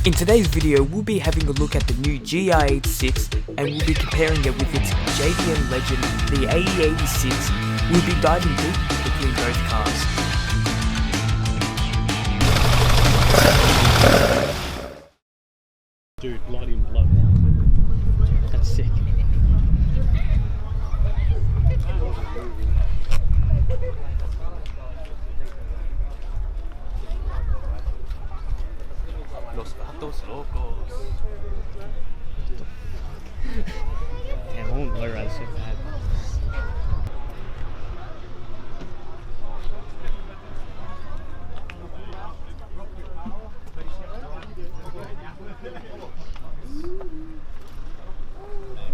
In today's video, we'll be having a look at the new GR86 and we'll be comparing it with its JDM legend, the Ae86. We'll be diving deep between both cars. Dude, blood in blood. That's sick. Los Gatos Locos. Damn, I won't low ride so bad.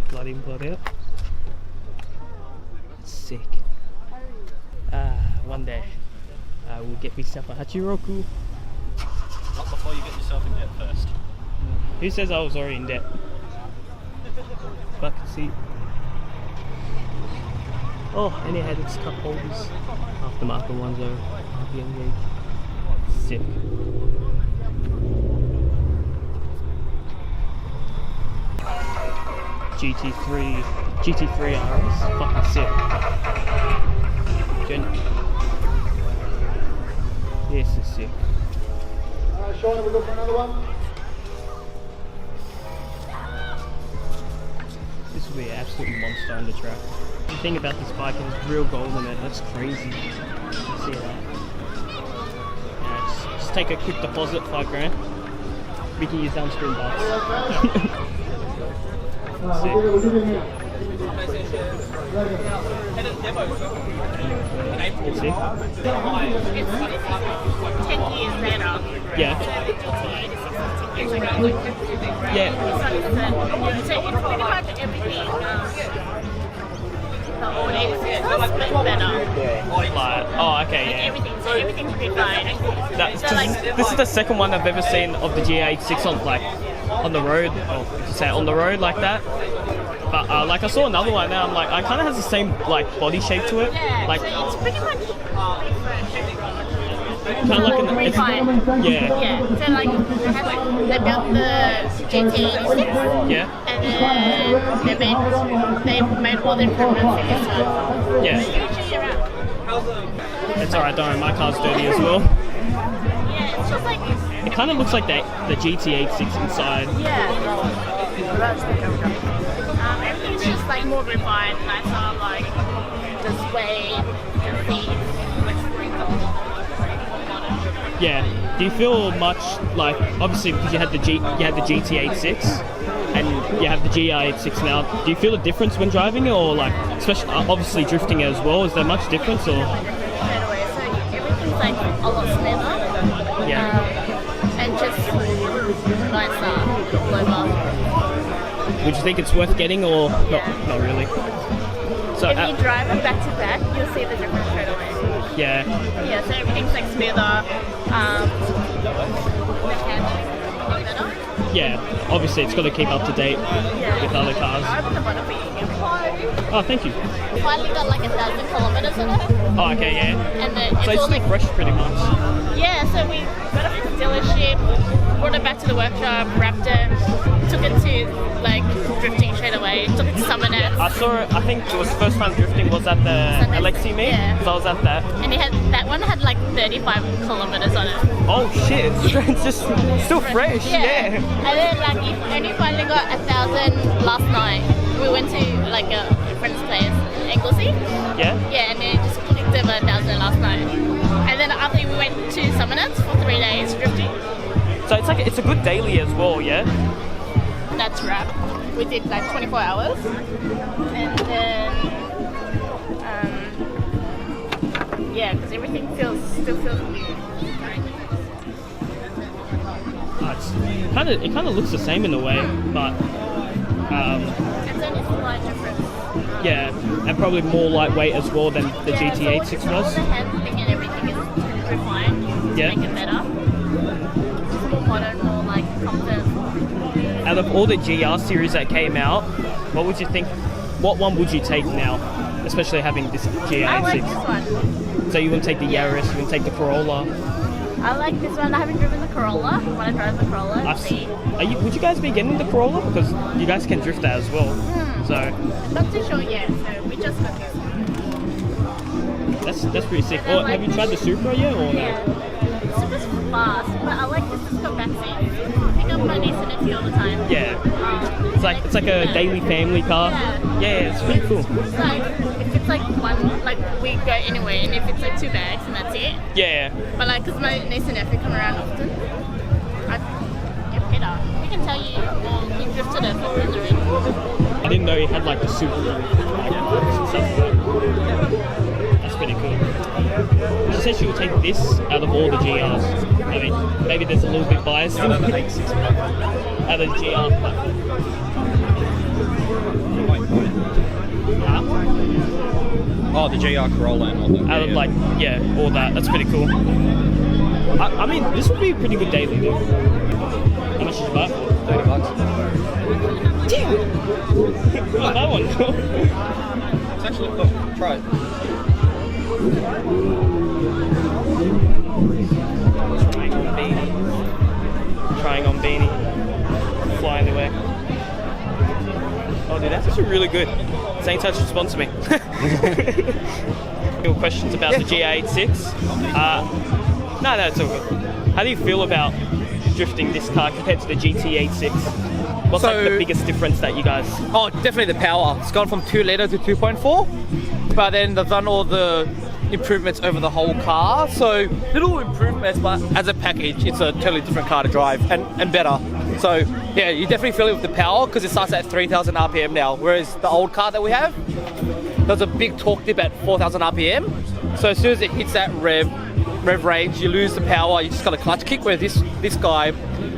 Blood in, blood out. Sick. One day I will get myself a Hachiroku. Not before you get yourself in debt first. Who says I was already in debt? Bucket seat. Oh, and it had its cup holders. Aftermarket ones though. RPM gauge. Sick. GT3 RS. Fucking sick. This is sick. Sean, we go for another one? This will be an absolute monster on the track. The thing about this bike is real gold in it. That's crazy. See that? Yeah, just take a quick deposit, $5 grand. We can use downstream bucks. Sick. See? It's 10 years later. Yeah. Yeah. So it's pretty much everything. The old 86 was better. Like, oh, okay, yeah. So everything's refined. This is the second one I've ever seen of the GR86 on the road. Oh, did you say on the road like that? But like I saw another one now, I'm like, it kind of has the same like body shape to it. Yeah, Like, so it's pretty much kind of like an refined. Yeah. Yeah, so like they built the GT86. Yeah. And then they made all the improvements in this one. Yeah. So usually around. It's alright, don't worry, my car's dirty as well. Yeah, it's just like It kind of looks like the GT86 inside. everything's just like more refined, nicer, like the suede, the seats. Yeah. Do you feel much like, obviously because you had the GT86 and you have the GR86 now, do you feel a difference when driving it, or like, especially obviously drifting as well, is there much difference or? Straight away, so everything's like a lot slimmer. Yeah. And just nicer all over. Would you think it's worth getting or not really? So If you drive it back to back, you'll see the difference straight away. yeah. Yeah, so everything's like smoother. The handling's better. Yeah, obviously it's got to keep up to date with other cars. I opened the bottle for you. Oh, thank you. Finally got like 1,000 kilometers on it. Oh, okay, yeah. And then So it's it's all still like, fresh pretty much. yeah, so we got it from the dealership, brought it back to the workshop, wrapped it, took it to like drifting straight away, took it to Summernet. I saw it, I think it was first time drifting was at the Sunday. Alexi meet, Yeah. because I was at that. And that one had like 35 kilometers on it. Oh shit, it's just still fresh, yeah. And then like only finally got 1,000 last night. We went to like a friend's place, Anglesey. Yeah? Yeah, and then just clicked over 1,000 last night. And then after we went to Summernet for 3 days drifting. So it's a good daily as well, yeah? That's wrap. We did like 24 hours. And then yeah, because everything still feels new. It kind of looks the same in a way, but It's only a slight difference. yeah, and probably more lightweight as well than the GT86 all was. the handling and everything is refined to Yeah. make it better. Just more modern, more like comfort. Out of all the GR series that came out, what would you think? What one would you take now, especially having this GR86? I like this one. So you wouldn't take the Yaris, you wouldn't take the Corolla. I like this one. I haven't driven the Corolla. When I drive the Corolla, I've seen. Would you guys be getting the Corolla? Because you guys can drift that as well. So Not too sure yet, so we just got this one. that's pretty sick. And I Or like have you this- tried the Supra yet? Or Yeah. It's super fast, but I like this. It's got backseat. Pick up my niece and nephew all the time. Yeah. It's like a daily family car. Yeah, it's pretty cool. It's like if it's like one, like we go anywhere, and if it's like 2 bags and that's it. Yeah. But like, cause my niece and nephew come around often. Peter, we can tell you more. We drifted it for the ring. I didn't know you had like the Supra. Like, that's pretty cool. She said she would take this out of all the GRs. I mean, maybe there's a little bit biased. Out of the GR. Oh, the GR Corolla and all that. Out of like, yeah, all that. That's pretty cool. I mean, this would be a pretty good daily, dude. How much did you buy it for? $30. Damn! Oh, that one. It's actually cool. Try it. Trying on beanie. Flying away. Oh, dude, that's actually really good. Saint Touch should sponsor me. Any questions about the GR86? No, it's all good. How do you feel about drifting this car compared to the GT86? What's like the biggest difference that you guys... Oh, definitely the power. It's gone from 2 litre to 2.4, but then they've done all the improvements over the whole car. So little improvements, but as a package, it's a totally different car to drive and better. So yeah, you definitely feel it with the power because it starts at 3,000 RPM now, whereas the old car that we have, there's a big torque dip at 4,000 RPM. So as soon as it hits that rev range, you lose the power. You just got a clutch kick. Where this guy,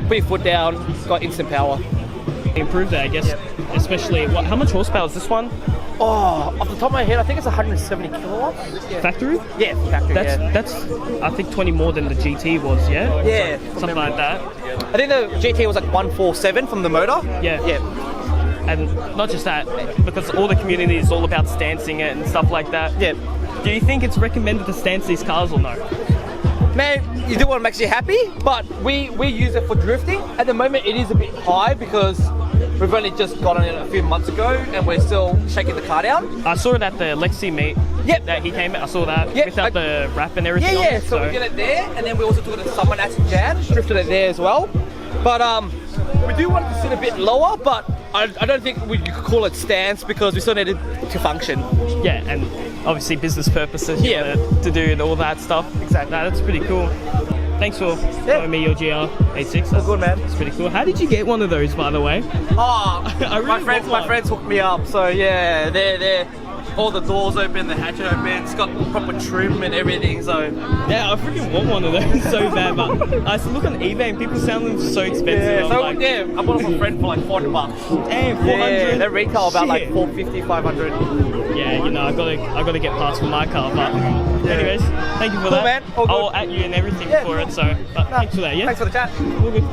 put your foot down, got instant power. Improve that, I guess. Especially, how much horsepower is this one? Oh, off the top of my head, I think it's 170 kilowatts. Factory? Yeah, factory. That's I think 20 more than the GT was, yeah? Yeah. Something like that. I think the GT was like 147 from the motor. Yeah. Yeah. And not just that, because all the community is all about stancing it and stuff like that. Yeah. Do you think it's recommended to stance these cars or no? Man, you do what makes you happy, but we use it for drifting. At the moment, it is a bit high because we've only just got on it a few months ago and we're still shaking the car down. I saw it at the Lexi meet. Yep. That he came. I saw that Yep. without the wrap and everything. on Yeah. it, So we did it there, and then we also took it to Summer Nats and Jan, drifted it there as well. But we do want it to sit a bit lower, but I don't think you could call it stance because we still need it to function. Yeah, and obviously business purposes. Yeah. To do and all that stuff. Exactly. No, that's pretty cool. Thanks for showing me your GR86. All good, man. It's pretty cool. How did you get one of those, by the way? Oh, I really my friends want one. hooked me up. So yeah, they're all the doors open, the hatch open. It's got proper trim and everything. So Yeah, I freaking want one of those so bad, but I used to look on eBay and people sell them so expensive. I'm like, I bought it from a friend for like $400. damn, 400. Yeah, they retail about like Shit. 450, 500. Yeah, you know, I gotta get parts for my car, but anyways, thank you for that. man. All good. I'll at you and everything Yeah, for cool. it, so thanks for that, yeah? Thanks for the chat. All good.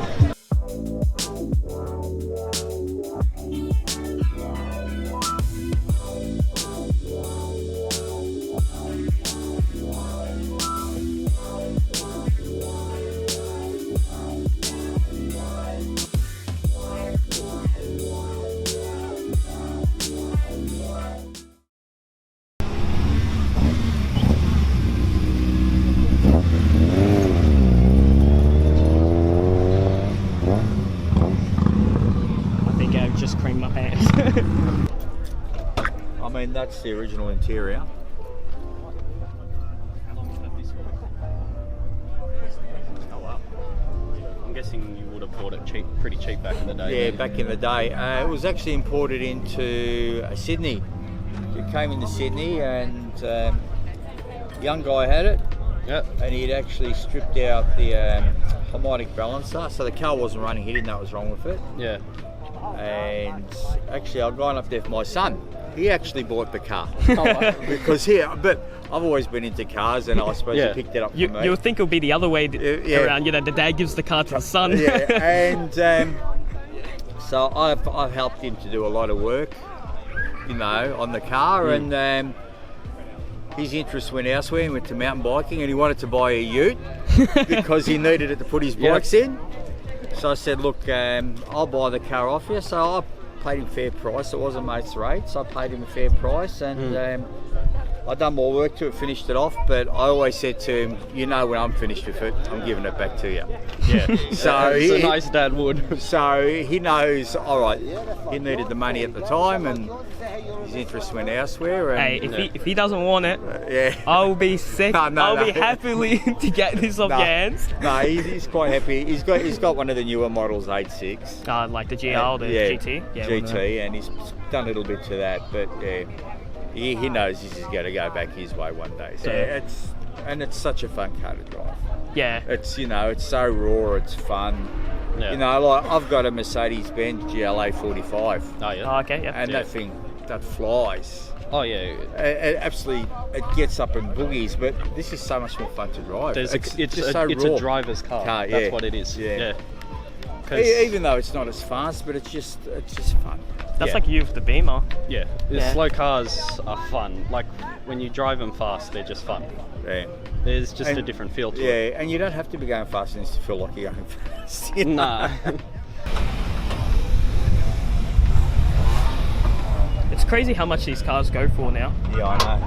I think I've just creamed my pants. I mean, that's the original interior. How long has that been for? Oh wow. I'm guessing you would have bought it pretty cheap back in the day. Yeah, back in the day. It was actually imported into Sydney. It came into Sydney and young guy had it. Yep. And he'd actually stripped out the harmonic balancer, so the car wasn't running. He didn't know what was wrong with it. Yeah. And actually, I've gone up there for my son. He actually bought the car because but I've always been into cars, and I suppose he picked it up You for me. would think it would be the other way Yeah. around, you know, the dad gives the car to the son. Yeah, and so I've helped him to do a lot of work, you know, on the car, and his interest went elsewhere. He went to mountain biking, and he wanted to buy a ute because he needed it to put his bikes in. So I said, look, I'll buy the car off you. So I paid him fair price. It was a mate's rate, so I paid him a fair price, and I done more work to it, finished it off. But I always said to him, you know, when I'm finished with it, I'm giving it back to you. Yeah. So a nice dad would. So he knows. All right, he needed the money at the time, and his interest went elsewhere. And, Hey, if he doesn't want it, yeah, I'll be sick. I'll be No. happily to get this off your hands. No, he's quite happy. He's got one of the newer models, 86. Like the GR or the GT. Yeah, GT, and he's done a little bit to that, but yeah, he knows this is going to go back his way one day. So it's such a fun car to drive. Yeah. It's it's so raw, it's fun. Yeah. You know, like I've got a Mercedes-Benz GL85. Oh yeah. Oh, okay. Yeah. And that thing, that flies. Oh yeah. It absolutely, it gets up in boogies, but this is so much more fun to drive. It's just so it's raw. a driver's car. Yeah. That's what it is. Yeah. 'Cause- Even though it's not as fast, but it's just fun. That's like you with the Beamer. Yeah. Yeah. Slow cars are fun. Like when you drive them fast, they're just fun. Yeah. There's just And- a different feel to it. Yeah, and you don't have to be going fast to feel like you're going fast. You know? Nah. It's crazy how much these cars go for now. Yeah, I know.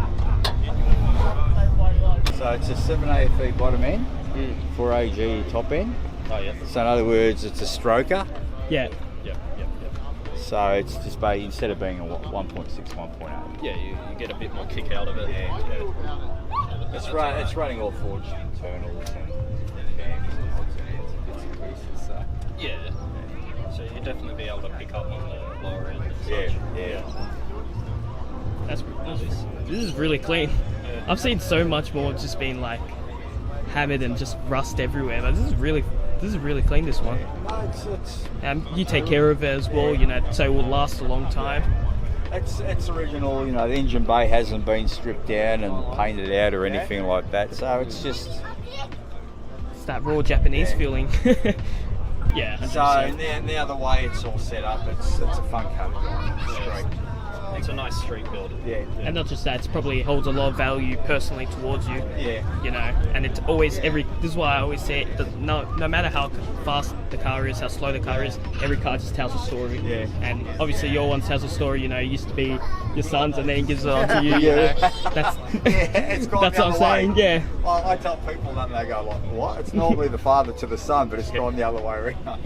So it's a 7AFE bottom end, 4AG top end. Oh yeah. So in other words, it's a stroker. Yeah. Yeah. So it's just instead of being a 1.6, 1.8. Yeah, you get a bit more kick out of it. Yeah. It's running all forged internals and cams and odds and ends and bits and pieces. So. Yeah. So you definitely be able to pick up on the lower end. And such. Yeah. This is really clean. I've seen so much more just being like hammered and just rust everywhere, but this is really clean, this one. No, it's You take care of it as well, so it will last a long time. It's original. The engine bay hasn't been stripped down and painted out or anything like that. So it's just. It's that raw Japanese feeling. Yeah. 100%. So now the way it's all set up, it's a fun car to drive. Straight. It's a nice street build. Yeah. And not just that, it probably holds a lot of value personally towards you. Yeah. And it's always this is why I always say no matter how fast the car is, how slow the car is, every car just tells a story. Yeah. And obviously your one tells a story, it used to be your son's and then gives it on to you. That's It's gone that's the what I'm other saying, way. yeah. I tell people that and they go like, what? It's normally the father to the son, but it's gone the other way around.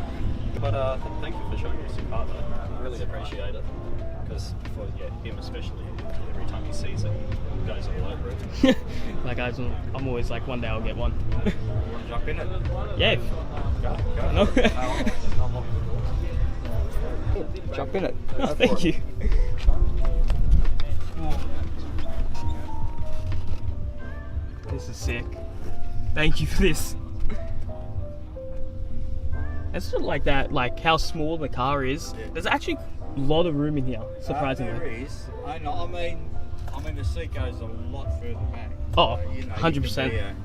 But thank you for showing us your car, though. I really appreciate it. Because for him especially, every time he sees it, he goes all over it. Like I'm always like, one day I'll get one. Jump in it. Yeah. Go. No. Jump in it. Oh, thank you. This is sick. Thank you for this. It's not like that, like how small the car is. There's actually a lot of room in here, surprisingly. There is. I mean, the seat goes a lot further back. Oh, So, 100%. It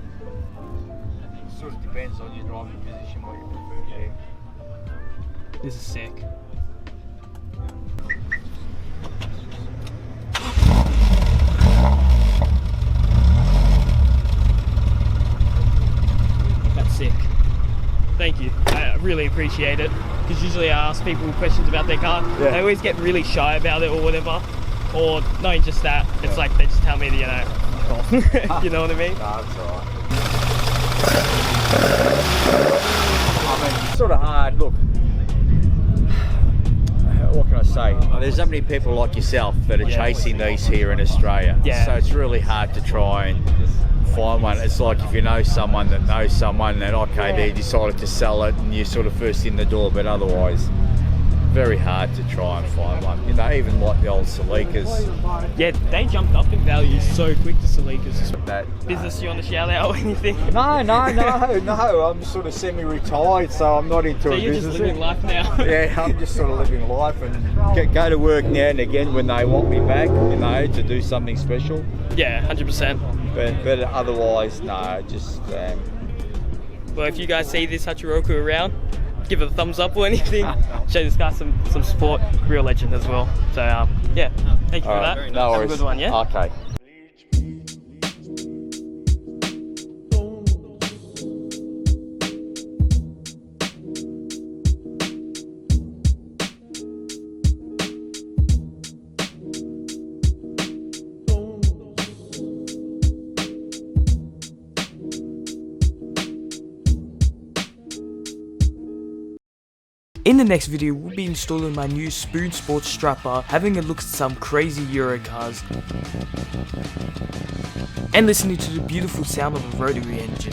sort of depends on your driving position, what you prefer. Yeah. This is sick. That's sick. Thank you. I really appreciate it. Because usually I ask people questions about their car. Yeah. They always get really shy about it or whatever. Or not just that. It's like they just tell me to, fuck off. You know what I mean? No, that's alright. I mean, it's sort of hard. Look, what can I say? There's so many people like yourself that are chasing these here in Australia. Yeah. So it's really hard to try and find one. It's like if you know someone that knows someone that, okay, they decided to sell it and you're sort of first in the door, but otherwise, very hard to try and find one. Even like the old Celica's. Yeah, they jumped up in value so quick to Celica's. That, Business you want to shout out or anything? No. I'm sort of semi-retired, so I'm not into So a you're business. just living life now. Yeah, I'm just sort of living life and go to work now and again when they want me back, to do something special. Yeah, 100%. But otherwise, no, just. Well, if you guys see this Hachiroku around, give it a thumbs up or anything. Show this guy some support. Real legend as well. So yeah, thank you for that. No Have a worries. good one, yeah? Okay. In the next video, we'll be installing my new Spoon Sports strapper, having a look at some crazy Euro cars, and listening to the beautiful sound of a rotary engine.